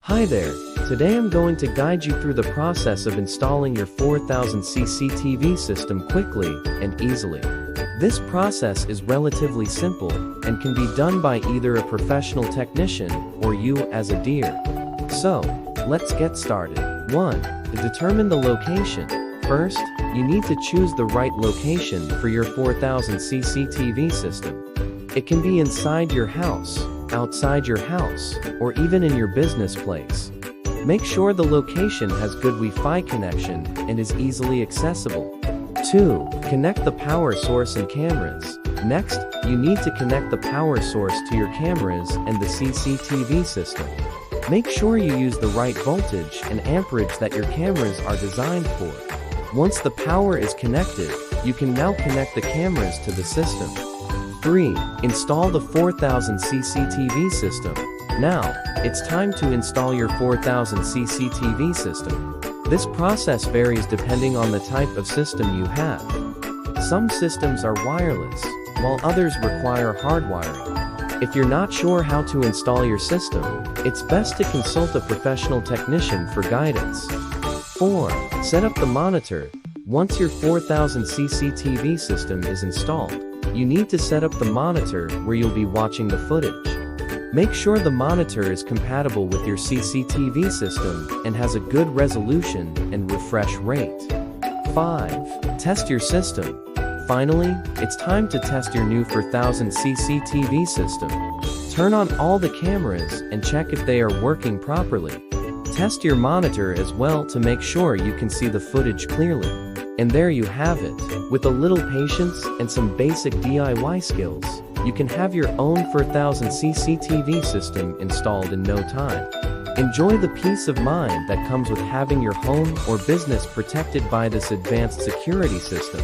Hi there, today I'm going to guide you through the process of installing your 4000 CCTV system quickly and easily. This process is relatively simple and can be done by either a professional technician or you as a deer. So, let's get started. 1. To determine the location. First, you need to choose the right location for your 4000 CCTV system. It can be inside your house, outside your house, or even in your business place. Make sure the location has good Wi-Fi connection and is easily accessible. 2. Connect the power source and cameras. Next, you need to connect the power source to your cameras and the CCTV system. Make sure you use the right voltage and amperage that your cameras are designed for. Once the power is connected, you can now connect the cameras to the system. 3. Install the 4000 CCTV system. Now, it's time to install your 4000 CCTV system. This process varies depending on the type of system you have. Some systems are wireless, while others require hardwiring. If you're not sure how to install your system, it's best to consult a professional technician for guidance. 4. Set up the monitor. Once your 4000 CCTV system is installed, you need to set up the monitor where you'll be watching the footage. Make sure the monitor is compatible with your CCTV system and has a good resolution and refresh rate. 5. Test your system. Finally, it's time to test your new 4000 CCTV system. Turn on all the cameras and check if they are working properly. Test your monitor as well to make sure you can see the footage clearly. And there you have it. With a little patience and some basic DIY skills, you can have your own 4000 CCTV system installed in no time. Enjoy the peace of mind that comes with having your home or business protected by this advanced security system.